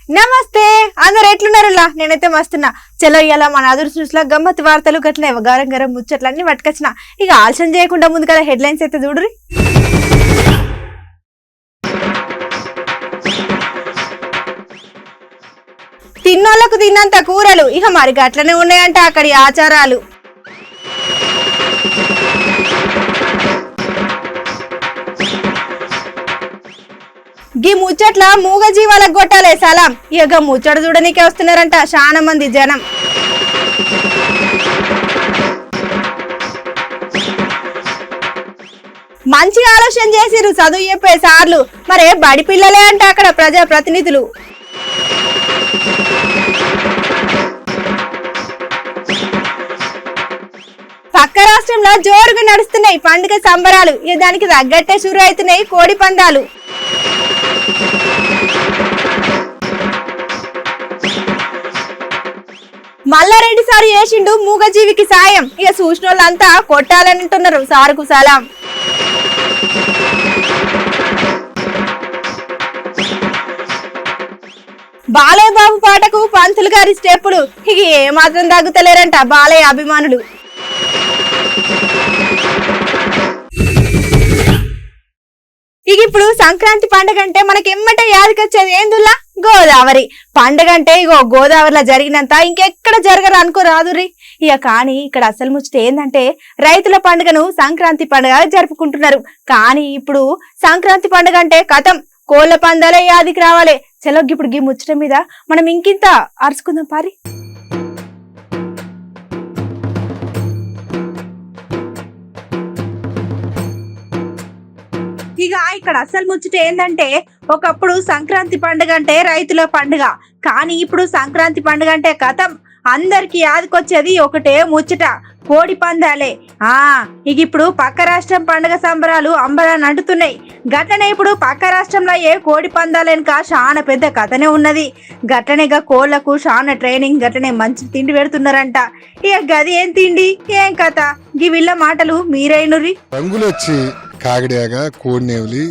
నమస్తే అందరు ఎట్లున్నారులా నేనైతే మస్తున్నా. చలో ఇలా మన అదృష్టంలో గమ్మత్ వార్తలు గట్ల గరం గరం ముచ్చట్లన్నీ పట్టుకొచ్చిన. ఇక ఆలస్యం చేయకుండా ముందు కదా హెడ్లైన్స్ అయితే చూడురి. తిన్నోళ్లకు తిన్నంత కూరలు ఇక మరి గట్లనే ఉన్నాయంట అక్కడి ఆచారాలు. గీ ముచ్చట్ల మూగ జీవాలకు కొట్టాలే సలాం. ఇక ముచ్చట చూడనీకే వస్తున్నారంట చాలా మంది జనం. మంచిగా ఆలోచన చేసిరు చదువు చెప్పే సార్లు. మరే బడి పిల్లలే అంట అక్కడ ప్రజా ప్రతినిధులు. పక్క రాష్ట్రంలో జోరుగా నడుస్తున్నాయి పండుగ సంబరాలు. ఇక దానికి తగ్గట్టే షురు అవుతున్నాయి కోడి పందాలు. మల్లారెడ్డి సారు చేసిండు మూగజీవికి సాయం. ఇక చూసిన వాళ్ళంతా కొట్టాలంటున్నారు సారుకు సలాం. బాలయ్య బాబు పాటకు పంతులు గారి స్టెప్పులు ఇక ఏమాత్రం తగ్గుతలేరంట బాలయ్య అభిమానులు. ఇక ఇప్పుడు సంక్రాంతి పండుగ అంటే మనకి ఎమ్మట యాదకొచ్చేది ఏందుల్లా గోదావరి పండుగ. అంటే ఇగో గోదావరిలో జరిగినంత ఇంకెక్కడ జరగరు అనుకోరాదురి. ఇక కానీ ఇక్కడ అసలు ముచ్చట ఏందంటే రైతుల పండుగను సంక్రాంతి పండుగ జరుపుకుంటున్నారు. కానీ ఇప్పుడు సంక్రాంతి పండుగ అంటే కథం కోళ్ల పందాలే యాదికి రావాలి. చలో ఇప్పుడు గీ ముచ్చట మీద మనం ఇంకింత అరుచుకుందాం పారి. ఇక ఇక్కడ అసలు ముచ్చట ఏందంటే ఒకప్పుడు సంక్రాంతి పండుగ అంటే రైతుల పండుగ. కానీ ఇప్పుడు సంక్రాంతి పండుగ అంటే కథం అందరికి యాదకొచ్చేది ఒకటే ముచ్చట కోడి పందాలే. ఇక ఇప్పుడు పక్క రాష్ట్రం పండుగ సంబరాలు అంబరాన్ని అంటుతున్నాయి. గట్లనే ఇప్పుడు పక్క రాష్ట్రంలో ఏ కోడి పందాలు వెనుక చాలా పెద్ద కథనే ఉన్నది. గట్లనేగా కోళ్లకు చాలా ట్రైనింగ్ గట్లనే మంచి తిండి పెడుతున్నారంట. ఇక గది ఏం తిండి ఏం కథ ఈ వీళ్ళ మాటలు మీరైనరి. రంగులు వచ్చి కాకిడాగా కోడినేవులి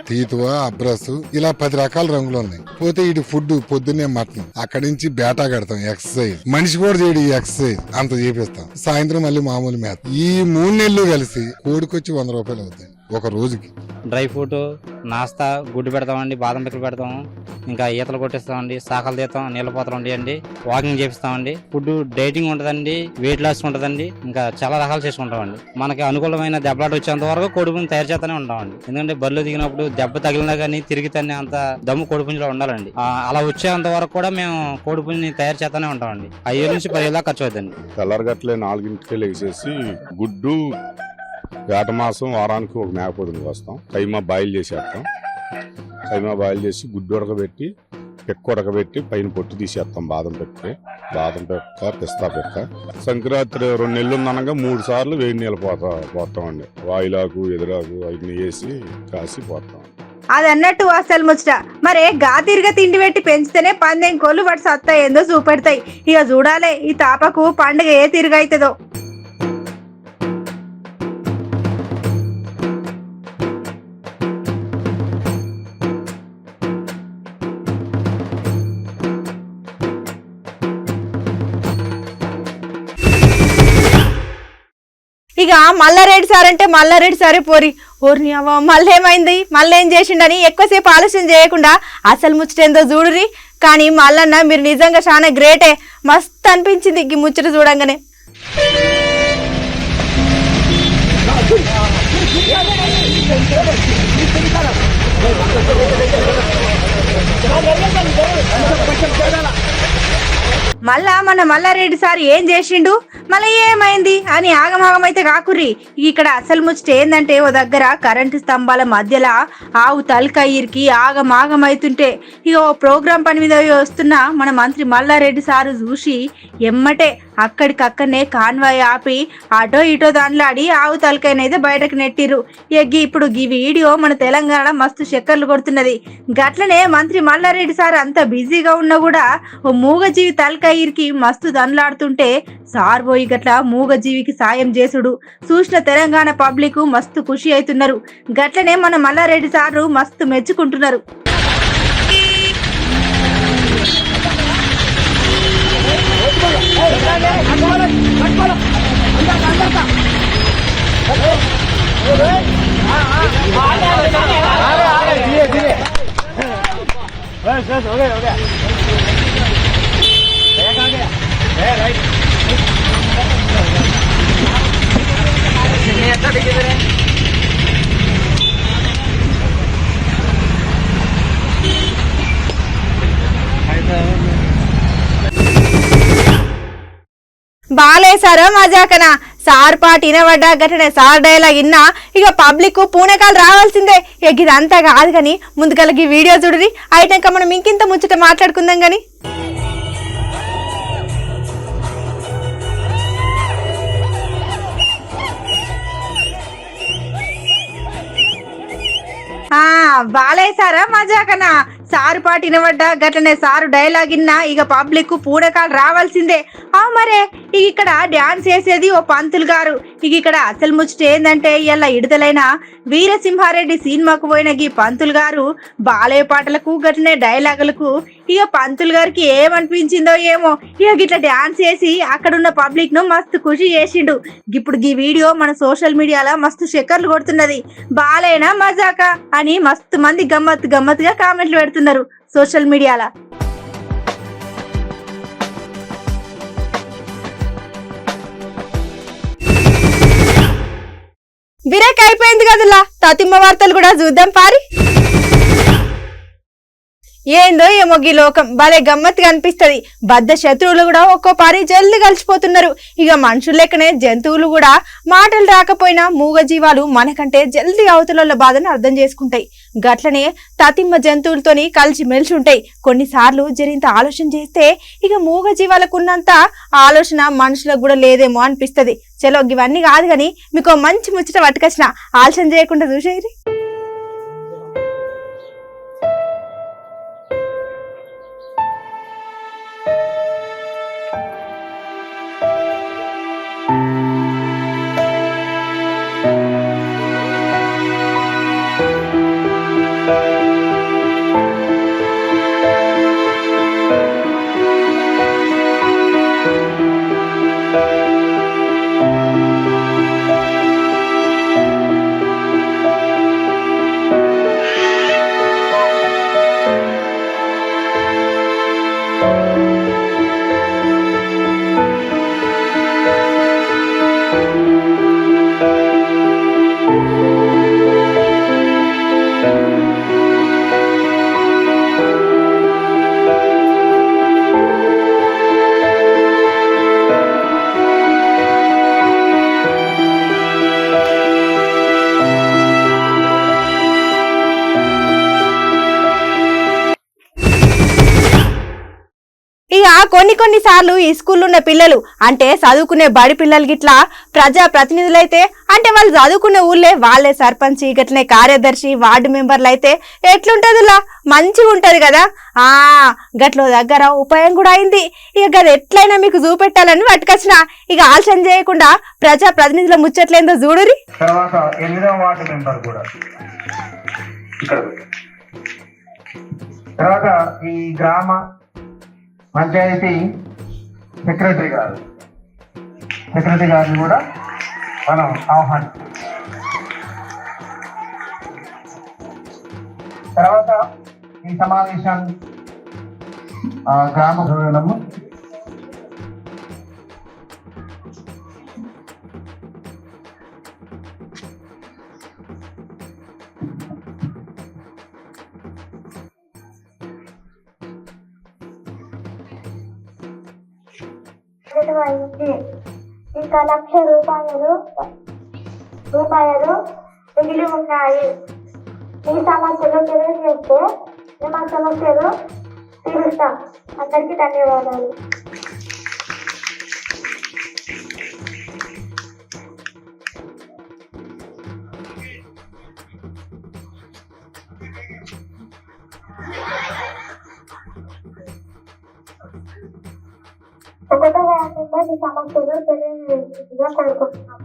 తీతువ అబ్రస్ ఇలా 10 రకాల రంగులు ఉన్నాయి. పోతే ఇటు ఫుడ్ పొద్దున్నే మటన్, అక్కడి నుంచి బేటా కడతాం ఎక్సర్సైజ్, మనిషి కూడా చేయడు ఈ ఎక్సర్సైజ్ అంత చేపిస్తాం. సాయంత్రం మళ్ళీ మామూలు మేత. ఈ 3 నెలలు కలిసి కోడికొచ్చి 100 రూపాయలు అవుతాయి ఒక రోజుకి. డ్రై ఫ్రూట్ నాస్తా గుడ్డు పెడతామండి, బాదం పిక్కలు పెడతాము, ఇంకా ఈతలు కొట్టిస్తామండి, సాకలు తీస్తాం, నీళ్ళ పోతలు ఉంటాయండి, వాకింగ్ చేపిస్తామండి, ఫుడ్ డైటింగ్ ఉంటదండి, వెయిట్ లాస్ ఉంటదండి, ఇంకా చాలా రకాలు చేసుకుంటామండి. మనకి అనుకూలమైన దెబ్బలాట వచ్చేంత వరకు కోడిపుంజు తయారు చేస్తూనే ఉంటామండి. ఎందుకంటే బరిలో దిగినప్పుడు దెబ్బ తగిలినా కానీ తిరిగి తన్ని అంత దమ్ము కోడిపుంజులో ఉండాలండి. అలా వచ్చేంత వరకు కూడా మేము కోడిపుంజుని తయారు చేస్తూనే ఉంటామండి. 5,000 నుంచి 10,000 దాకా ఖర్చు అవుతుంది. తెల్లరగట్లే 4ంటికే లేచేసి గుడ్డు వేట మాసం వారానికి ఒక మేకపోతుని వస్తాం. కైమా బాయిల్ చేసేస్తాం. కైమా బాయిల్ చేసి గుడ్డు ఉడకబెట్టి పెక్క ఉడకబెట్టి పైన పొట్టు తీసేస్తాం. బాదం పెక్క పిస్తా పెక్క. సంక్రాంతి 2 నెలలు ఉందనగా 3 సార్లు వేడి నీళ్ళు పోతామండి. వాయిలాకు ఎదురాకు అవన్నీ వేసి కాసి పోతాం. అది అన్నట్టు అసలు ముచ్చట. మరే గాతిరిగా తిండి పెట్టి పెంచితేనే పందెం కోళ్ళు వాటి సత్తా ఏందో చూపెడతాయి. ఇక చూడాలి ఈ తాపకు పండుగ ఏ తిరుగైతుందో. ఇక మల్లారెడ్డి సార్ అంటే మల్లారెడ్డి సారే పోరి ఓర్ని అవ్వ మళ్ళీ ఏమైంది మళ్ళీ ఏం చేసిండని ఎక్కువసేపు ఆలోచన చేయకుండా అసలు ముచ్చటేందో చూడురి. కానీ మల్లన్న మీరు నిజంగా చాలా గ్రేటే, మస్తు అనిపించింది ఈ ముచ్చట చూడంగానే. మళ్ళా మన మల్లారెడ్డి సార్ ఏం చేసిండు మళ్ళీ ఏమైంది అని ఆగమాగమైతే కాకుర్రి. ఇక్కడ అసలు ముచ్చట ఏందంటే ఓ దగ్గర కరెంటు స్తంభాల మధ్యలో ఆవు తలకయ్యిరికి ఆగమాగమైతుంటే ఇక ఓ ప్రోగ్రాం పని మీద వస్తున్న మన మంత్రి మల్లారెడ్డి సారు చూసి ఎమ్మటే అక్కడికక్కడనే కాన్వాయ్ ఆపి అటో ఇటో దాంట్లాడి ఆవు తలకాయనైతే బయటకు నెట్టిరు. ఇప్పుడు ఈ వీడియో మన తెలంగాణ మస్తు చక్కర్లు కొడుతున్నది. గట్లనే మంత్రి మల్లారెడ్డి సార్ అంత బిజీగా ఉన్నా కూడా ఓ మూగజీవి తలకాయిరికి మస్తు దండలాడుతుంటే సార్ పోయి గట్ల మూగజీవికి సాయం చేసుడు చూసిన తెలంగాణ పబ్లిక్ మస్తు ఖుషి అవుతున్నారు. గట్లనే మన మల్లారెడ్డి సారు మస్తు మెచ్చుకుంటున్నారు. బాలేసారా మజాకనా సార్ పాట వినబడ్డా గట్లనే సార్ డైలాగ్ విన్నా ఇక పబ్లిక్ పూనకాలు రావాల్సిందే. ఇక ఇదంతా కాదు కానీ ముందుకలకి వీడియో చూడరి అయినాక మనం ఇంకింత ముచ్చట మాట్లాడుకుందాం కానీ. బాలేసారా మజాకనా సారు పాట వినబడ్డా గట్లనే సారు డైలాగ్ విన్నా ఇక పబ్లిక్ పూనకాలు రావాల్సిందే. మరే ఇక ఇక్కడ డాన్స్ వేసేది ఓ పంతులు గారు. ఇక ఇక్కడ అసలు ముచ్చట ఏందంటే ఇలా ఇడతలైన వీరసింహారెడ్డి సినిమాకు పోయిన ఈ పంతులు గారు బాలయ్య పాటలకు గట్లనే డైలాగులకు ఇక పంతులు గారికి ఏమనిపించిందో ఏమో ఇక ఇట్లా డాన్స్ వేసి అక్కడున్న పబ్లిక్ ను మస్తు ఖుషి చేసిండు. ఇప్పుడు ఈ వీడియో మన సోషల్ మీడియాలో మస్తు చక్కర్లు కొడుతున్నది. బాలయ్యనా మజాకా అని మస్తు మంది గమ్మత్తుగా కామెంట్లు పెడుతున్నారు సోషల్ మీడియాలో. బిరేక్ అయిపోయింది కదలా తతిమ్మ వార్తలు కూడా చూద్దాం పారి. ఏందో ఏమో ఈ లోకం భలే గమ్మత్తుగా అనిపిస్తది. బద్ద శత్రువులు కూడా ఒక్కో పారి జల్ది కలిసిపోతున్నారు. ఇక మనుషుల లెక్కనే జంతువులు కూడా మాటలు రాకపోయినా మూగ జీవాలు మనకంటే జల్ది అవతల బాధను అర్థం చేసుకుంటాయి. గట్లనే తతిమ్మ జంతువులతోని కలిసి మెలిసి ఉంటాయి. కొన్నిసార్లు జరింత ఆలోచన చేస్తే ఇక మూగ జీవాలకున్నంత ఆలోచన మనుషులకు కూడా లేదేమో అనిపిస్తది. చలో ఇవన్నీ కాదు గాని మీకు మంచి ముచ్చట పట్టుకొచ్చిన ఆలోచన చేయకుండా చూసేది. కొన్ని సార్లు ఈ స్కూల్లో ఉన్న పిల్లలు అంటే చదువుకునే బడి పిల్లలు గిట్లా ప్రజా ప్రతినిధులైతే అంటే వాళ్ళు చదువుకునే ఊళ్ళే వాళ్ళే సర్పంచ్ గట్లనే కార్యదర్శి వార్డు మెంబర్లు అయితే ఎట్లుంటదిలా మంచిగా ఉంటది కదా. గట్లో దగ్గర ఉపాయం కూడా అయింది. ఇక గది ఎట్లయినా మీకు చూపెట్టాలని పట్టుకొచ్చిన. ఇక ఆలోచన చేయకుండా ప్రజా ప్రతినిధుల ముచ్చట్లేందో చూడురి. తర్వాత 8వ వార్డు మెంబర్ కూడా తర్వాత ఈ గ్రామ పంచాయతీ సెక్రటరీ గారిని కూడా మనం ఆహ్వానిస్తాం. తర్వాత ఈ సమావేశాన్ని గ్రామ ప్రజలము ఇంకా 1,00,000 రూపాయలు మిగిలి ఉన్నాయి. ఈ సమస్యలు తెలియజేస్తే మేము ఆ సమస్యలు తీరుస్తాం. అందరికీ ధన్యవాదాలు. ఒకటో వార్డులో ఈ సమస్యలు తెలియజేస్తుందిగా కోరుకుంటున్నాం.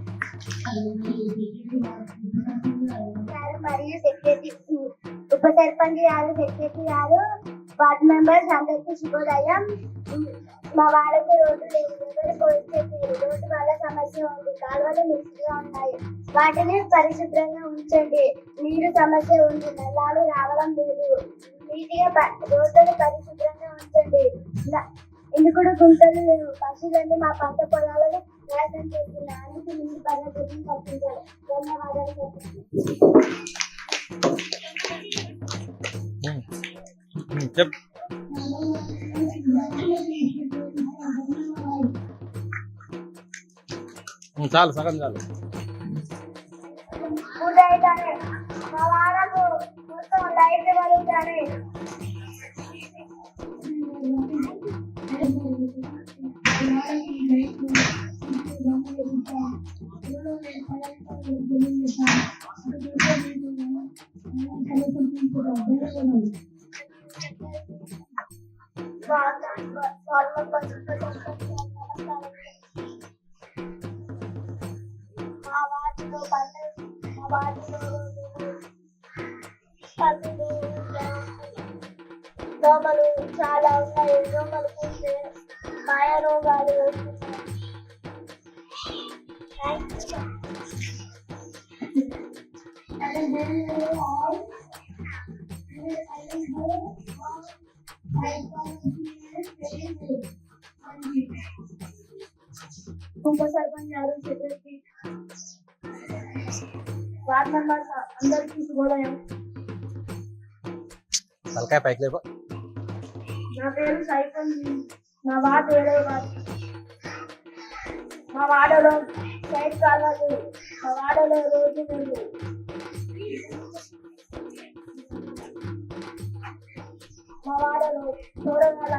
మరియు సెక్రటరీ ఉప సర్పంచ్ గారు సెక్రటరీ గారు వార్డు మెంబర్స్ అందరికీ శుభోదయం. మా వాడకు రోడ్డు లేదు, ఎవరు పోయించారు. రోడ్డు వల్ల సమస్య ఉంది, కాలువలు మిక్స్గా ఉన్నాయి, వాటిని పరిశుభ్రంగా ఉంచండి. నీరు సమస్య ఉంది, నల్లాలు రావడం లేదు, నీటిగా రోడ్డుని పరిశుభ్రంగా ఉంచండి. ఎందుకు గుంటలు లేవు, పశువులన్నీ మా పంట పొలాలను నాశనం చేస్తున్నాయి. అందుకు నీటి పద్ధతిని కల్పించాలి. ధన్యవాదాలు. చాలు సగం చాలు. పూజైతానే మా వాడకు మొత్తం లైట్ వెలుగుతానే. మా వాటిలో పందులు దోమలు చాలా ఉన్నాయి. దోమలు పూస్తే మాయ రోగాలు ఉప సర్పంచ్ సెక్రటరీ వార్డ్ మెంబర్స్ అందరికీ శుభోదయం. తలకాయ పైకి లేపో. నా పేరు సైఫల్. నా వార్డు 7వ వార్డు. మా వాడలో సైడ్ కాలువలు, మా వాడలో రోడ్డు లేదు. మా వాడలో చూడగల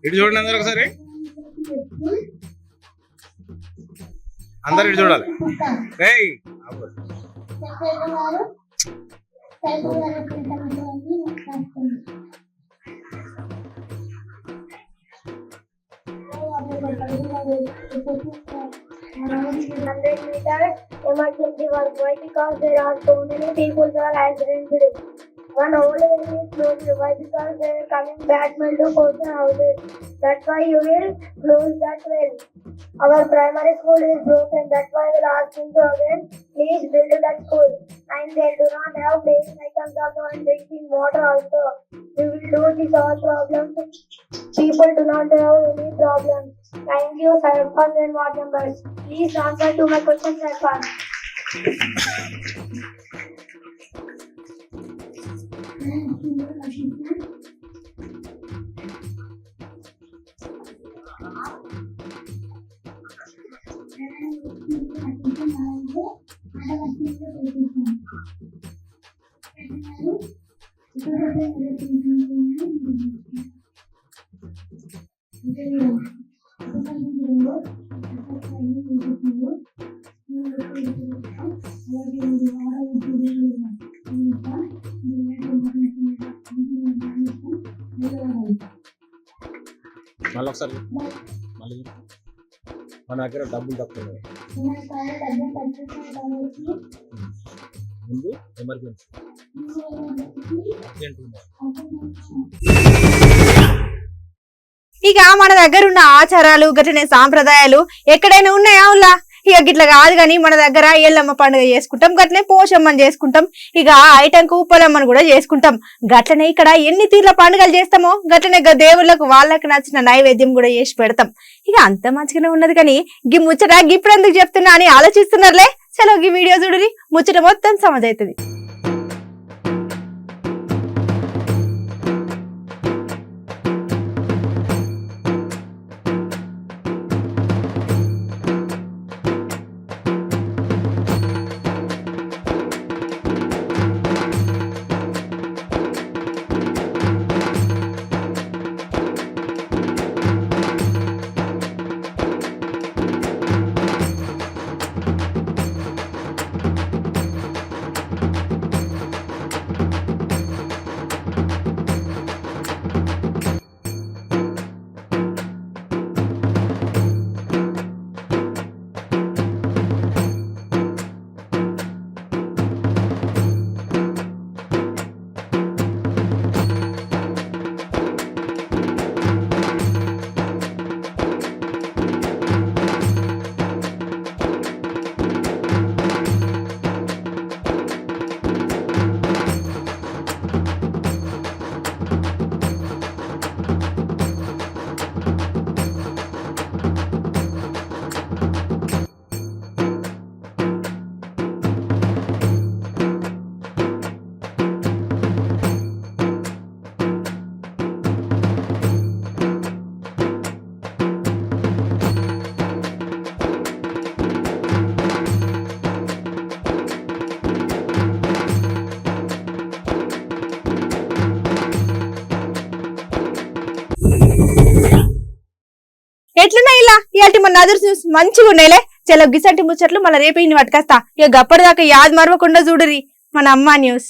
ఇటు చూడండి అందరు ఒకసారి, అందరు ఇటు చూడాలి. ఏయ్ emergency was why because there are so many people who are accidented. One old lady is closed. Why? Because they are coming badmen to Kocha houses. That's why you will close that well. Our primary school is broken. That's why we'll ask him to again please build that school. And they do not have basic items also and drinking water also. We will do this all problems. People do not have any problems. Thank you, Sarpan and ward members. Please answer to my question, Sarpan. మళ్ళీ ఒకసారి మళ్ళీ మన దగ్గర డబ్బులు తక్కువ ముందు emergency urgent ఉంది. ఇక మన దగ్గర ఉన్న ఆచారాలు గట్లనే సాంప్రదాయాలు ఎక్కడైనా ఉన్నాయా ఉల్లా? ఇక గిట్ల కాదు కానీ మన దగ్గర ఎల్లమ్మ పండుగ చేసుకుంటాం, గట్లనే పోషమ్మని చేసుకుంటాం, ఇక ఐటంకు ఉప్పలమ్మని కూడా చేసుకుంటాం. గట్లనే ఇక్కడ ఎన్ని తీర్ల పండుగలు చేస్తామో గట్లనే దేవుళ్ళకు వాళ్ళకి నచ్చిన నైవేద్యం కూడా చేసి పెడతాం. ఇక అంత మంచిగానే ఉన్నది కానీ గి ముచ్చట గిప్పుడు ఎందుకు చెప్తున్నా అని ఆలోచిస్తున్నారులే. చలో ఈ వీడియో చూడరి, ముచ్చట మొత్తం సమజైతుంది. ఎట్లున్నా ఇలా ఇలాంటి మన అదర్స్ న్యూస్ మంచిగా ఉన్నాయిలే. చలో గిసంటి ముచ్చట్లు మళ్ళీ రేపు ఇన్ని పట్టుకొస్తా. ఇక గప్పటిదాకా యాద్ మరవకుండా చూడరి మన అమ్మ న్యూస్.